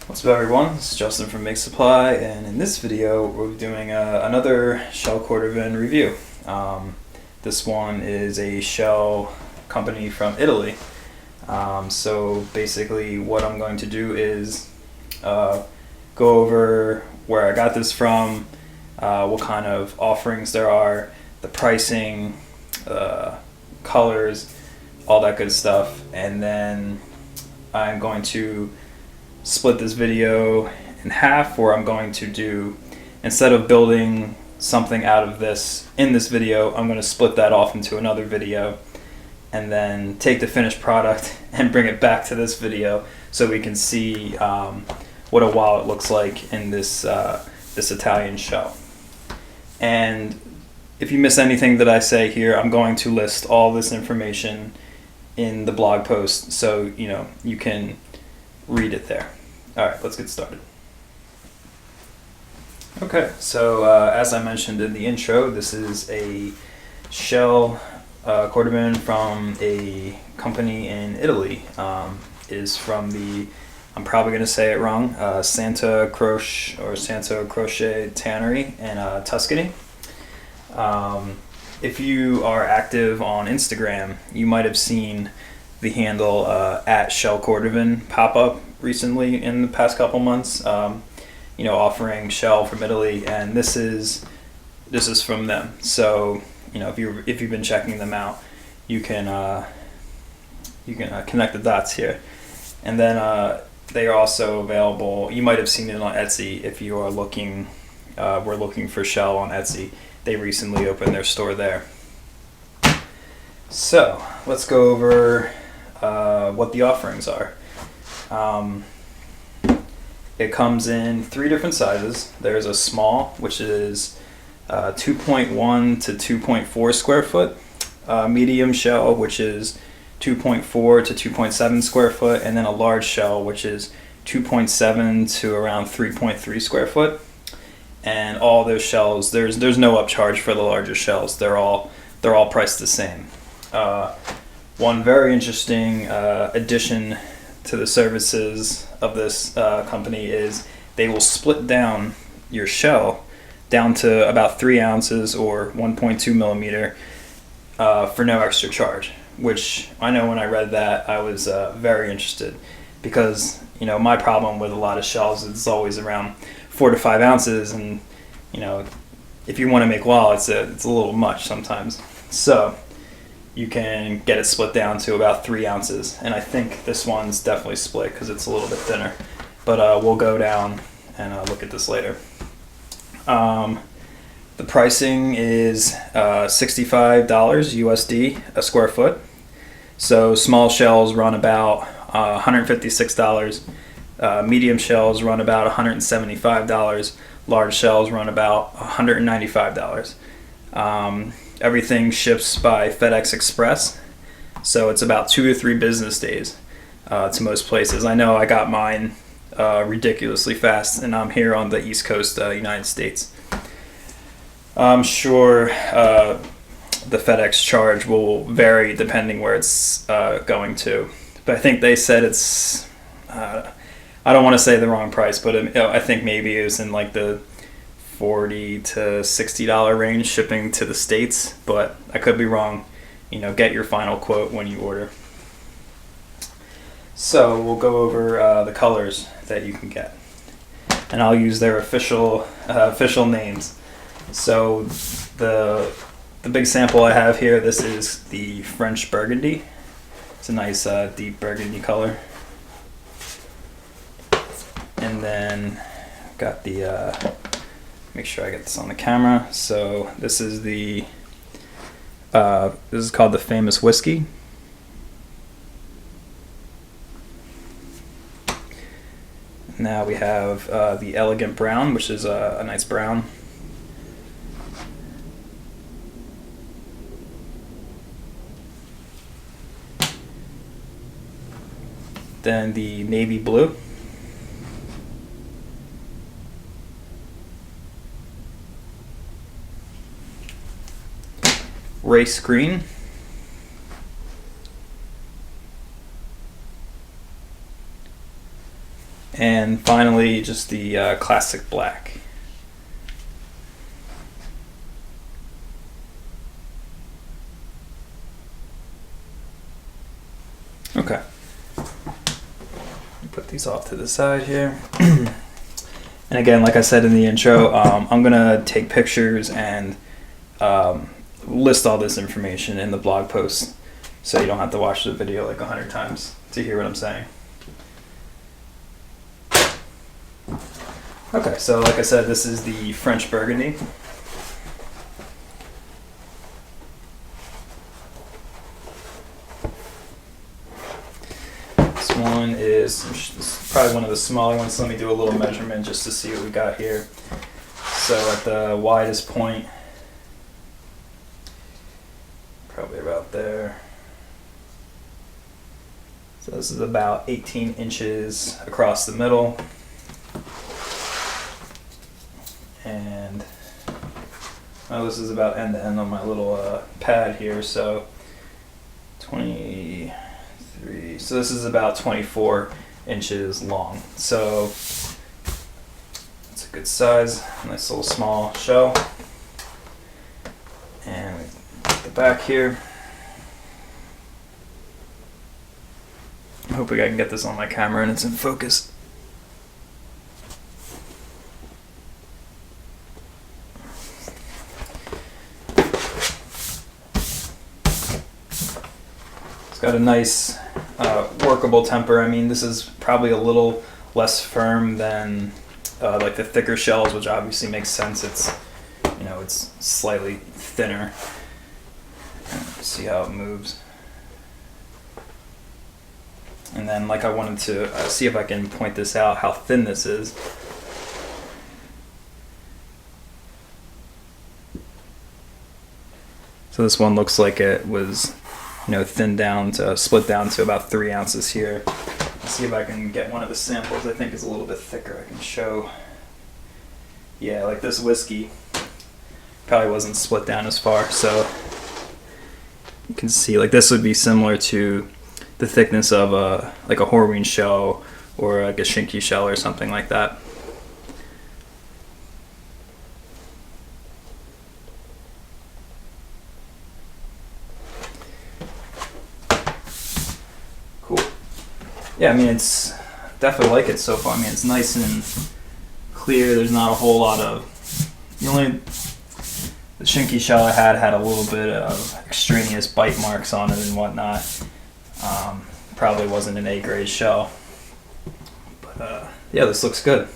What's up everyone, this is Justin from Make Supply, and in this video we're doing another shell Cordovan review. This one is a shell company from Italy. So basically what I'm going to do is go over where I got this from, what kind of offerings there are, the pricing, colors, all that good stuff, and then I'm going to split this video in half, where I'm going to do, instead of building something out of this in this video, I'm going to split that off into another video and then take the finished product and bring it back to this video so we can see what a wallet looks like in this this Italian shell. And if you miss anything that I say here, I'm going to list all this information in the blog post so you can read it there. Alright, let's get started. Okay, so as I mentioned in the intro, this is a shell Cordovan from a company in Italy. It is from the, I'm probably going to say it wrong, Santa Croce Tannery in Tuscany. If you are active on Instagram, you might have seen the handle at Shell Cordovan pop up recently in the past couple months, offering shell from Italy, and this is from them. So if you've been checking them out, you can connect the dots here. And then they are also available. You might have seen it on Etsy if you are looking for shell on Etsy. They recently opened their store there. So let's go over what the offerings are. It comes in 3 different sizes. There's a small, which is 2.1 to 2.4 square foot, medium shell, which is 2.4 to 2.7 square foot, and then a large shell, which is 2.7 to around 3.3 square foot. And all those shells, there's no upcharge for the larger shells. They're all priced the same. One very interesting addition to the services of this company is they will split down your shell down to about 3 ounces or 1.2 millimeter for no extra charge, which I know when I read that I was very interested, because my problem with a lot of shells is always around 4 to 5 ounces, and if you want to make wallets, it's a little much sometimes. So you can get it split down to about 3 ounces, and I think this one's definitely split because it's a little bit thinner, but we'll go down and look at this later. The pricing is $65 USD a square foot. So small shells run about $156, medium shells run about $175, large shells run about $195. Everything ships by FedEx Express, so it's about 2 to 3 business days to most places. I know I got mine ridiculously fast, and I'm here on the East Coast United States. I'm sure the FedEx charge will vary depending where it's going to, but I think they said it's, I don't want to say the wrong price, but I think maybe it was in like the $40 to $60 range shipping to the States, but I could be wrong. Get your final quote when you order. So we'll go over the colors that you can get, and I'll use their official names. So the big sample I have here, this is the French Burgundy. It's a nice deep burgundy color. And then got the make sure I get this on the camera. So this is the this is called the Famous Whiskey. Now we have the Elegant Brown, which is a nice brown. Then the Navy Blue. Race Green. And finally, just the classic black. Okay. Put these off to the side here. And again, like I said in the intro, I'm gonna take pictures and list all this information in the blog post, so you don't have to watch the video like 100 times to hear what I'm saying. Okay, so like I said, this is the French Burgundy. This one is probably one of the smaller ones. Let me do a little measurement just to see what we got here. So at the widest point, probably about there. So this is about 18 inches across the middle. And this is about end to end on my little pad here, so 23. So this is about 24 inches long. So it's a good size, nice little small shell. And the back here. I'm hoping I can get this on my camera and it's in focus. It's got a nice workable temper. I mean, this is probably a little less firm than like the thicker shells, which obviously makes sense. It's, you know, it's slightly thinner. See how it moves. And then, like, I wanted to see if I can point this out, how thin this is. So this one looks like it was, you know, thinned down to, split down to about 3 ounces here. Let's see if I can get one of the samples. I think is a little bit thicker. I can show. Yeah, like this whiskey probably wasn't split down as far, so you can see, like, this would be similar to the thickness of like a Horween shell or like a Shinky shell or something like that. Cool. Yeah, I mean, it's definitely like it so far. I mean, it's nice and clear. There's not a whole lot of, the Shinky shell I had a little bit of extraneous bite marks on it and whatnot. Probably wasn't an A-grade shell, but yeah, this looks good.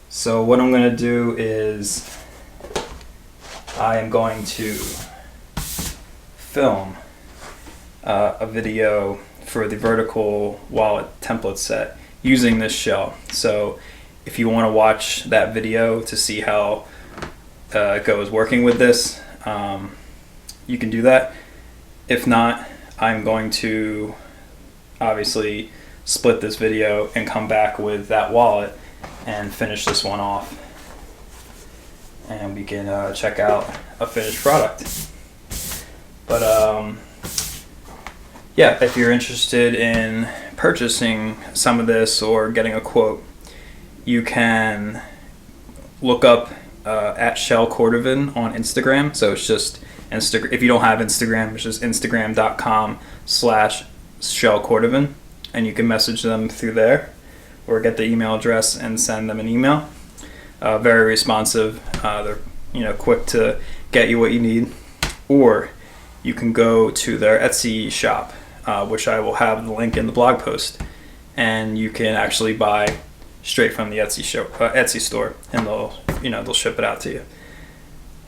So what I'm going to do is I am going to film a video for the vertical wallet template set using this shell. So if you want to watch that video to see how it goes working with this, you can do that. If not, I'm going to obviously split this video and come back with that wallet and finish this one off, and we can check out a finished product. But yeah, if you're interested in purchasing some of this or getting a quote, you can look up at Shell Cordovan on Instagram. So it's just Instagram. If you don't have Instagram, it's just instagram.com/Shell Cordovan, and you can message them through there or get the email address and send them an email. Very responsive. They're, you know, quick to get you what you need. Or you can go to their Etsy shop, which I will have the link in the blog post, and you can actually buy straight from the Etsy store, and they'll ship it out to you.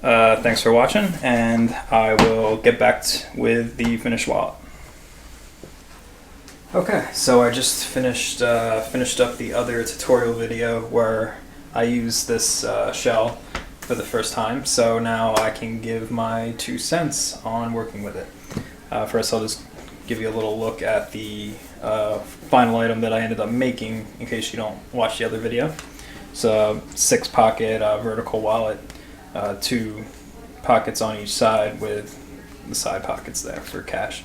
Thanks for watching, and I will get back with the finished wallet. Okay, so I just finished up the other tutorial video where I used this shell for the first time. So now I can give my 2 cents on working with it. First, I'll just give you a little look at the final item that I ended up making, in case you don't watch the other video. So 6-pocket vertical wallet, 2 pockets on each side with the side pockets there for cash.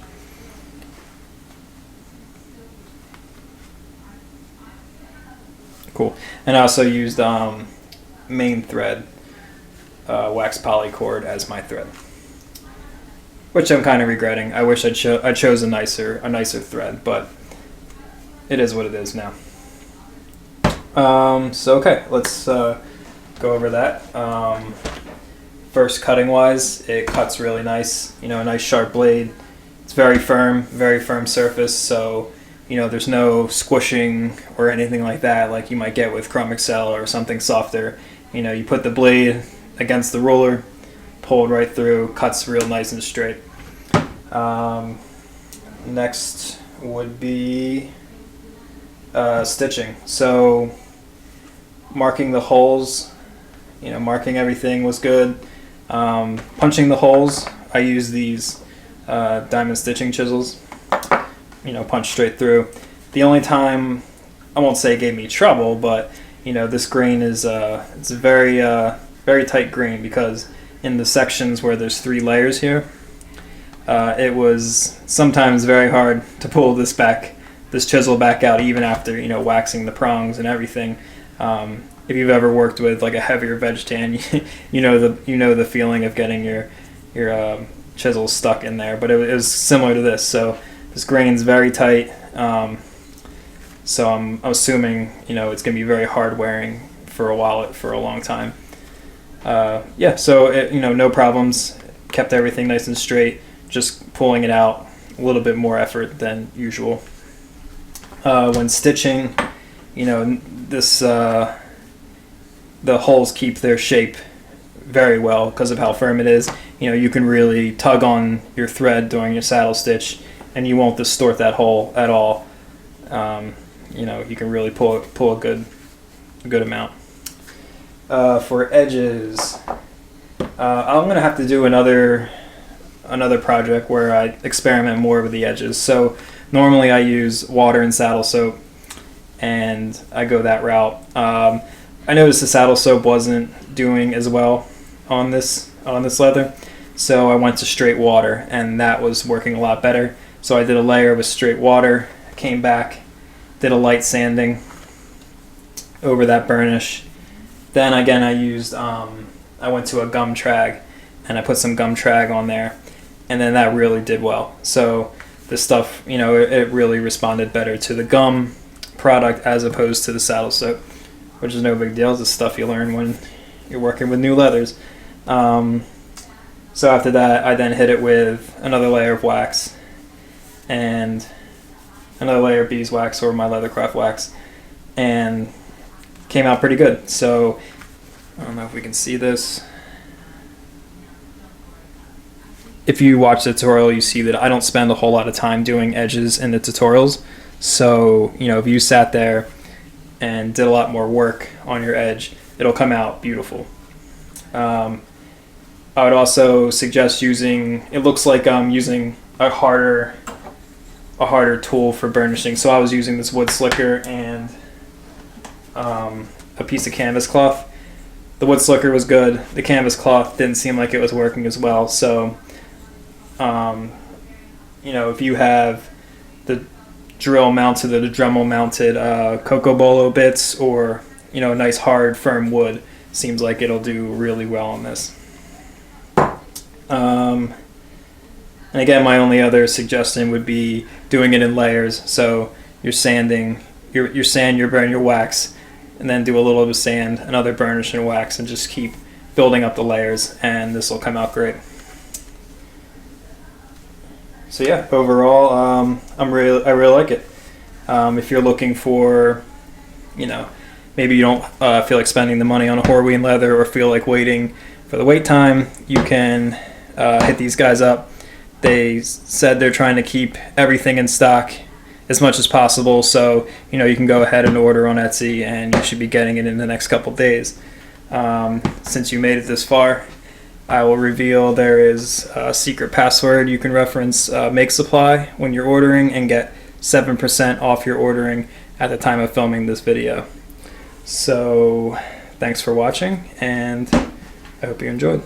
Cool. And I also used main thread wax polycord as my thread, which I'm kind of regretting. I wish I chose a nicer thread, but it is what it is now. So okay, let's go over that. First, cutting wise, it cuts really nice. You know, a nice sharp blade. It's very firm surface. So, you know, there's no squishing or anything like that, like you might get with Chrome Excel or something softer. You know, you put the blade against the roller, pull it right through, cuts real nice and straight. Next would be stitching. So marking the holes, you know, marking everything was good. Punching the holes, I use these diamond stitching chisels, you know, punch straight through. The only time, I won't say it gave me trouble, but you know, this grain is it's a very tight grain, because in the sections where there's 3 layers here, it was sometimes very hard to pull this chisel back out, even after, you know, waxing the prongs and everything. If you've ever worked with like a heavier veg tan, you know the feeling of getting your chisel stuck in there. But it was similar to this. So this grain's very tight. So I'm assuming, you know, it's gonna be very hard wearing for a long time. Yeah. So you know, no problems. Kept everything nice and straight. Just pulling it out, a little bit more effort than usual. When stitching, you know, this the holes keep their shape very well because of how firm it is. You know, you can really tug on your thread during your saddle stitch, and you won't distort that hole at all. You know, you can really pull a good amount. For edges, I'm gonna have to do another project where I experiment more with the edges. So normally I use water and saddle soap, and I go that route. I noticed the saddle soap wasn't doing as well on this leather, so I went to straight water, and that was working a lot better. So I did a layer with straight water, came back, did a light sanding over that burnish. Then again, I used I went to a gum trag, and I put some gum trag on there, and then that really did well. So the stuff, you know, it really responded better to the gum product as opposed to the saddle soap, which is no big deal. It's the stuff you learn when you're working with new leathers. So after that, I then hit it with another layer of wax and another layer of beeswax, or my leathercraft wax, and came out pretty good. So I don't know if we can see this. If you watch the tutorial, you see that I don't spend a whole lot of time doing edges in the tutorials. So, you know, if you sat there and did a lot more work on your edge, it'll come out beautiful. I would also suggest using, it looks like I'm using a harder tool for burnishing. So I was using this wood slicker and a piece of canvas cloth. The wood slicker was good. The canvas cloth didn't seem like it was working as well. So, you know, if you have the drill mounted or the Dremel mounted Coco Bolo bits, or, you know, a nice hard firm wood, seems like it'll do really well on this. And again, my only other suggestion would be doing it in layers. So you're sanding, your sand, your burn, your wax, and then do a little bit of sand, another burnish and wax, and just keep building up the layers, and this will come out great. So yeah, overall, I really like it. If you're looking for, you know, maybe you don't feel like spending the money on a Horween leather, or feel like waiting for the wait time, you can hit these guys up. They said they're trying to keep everything in stock as much as possible, so, you know, you can go ahead and order on Etsy, and you should be getting it in the next couple days. Since you made it this far, I will reveal there is a secret password you can reference Make Supply when you're ordering, and get 7% off your ordering at the time of filming this video. So thanks for watching, and I hope you enjoyed.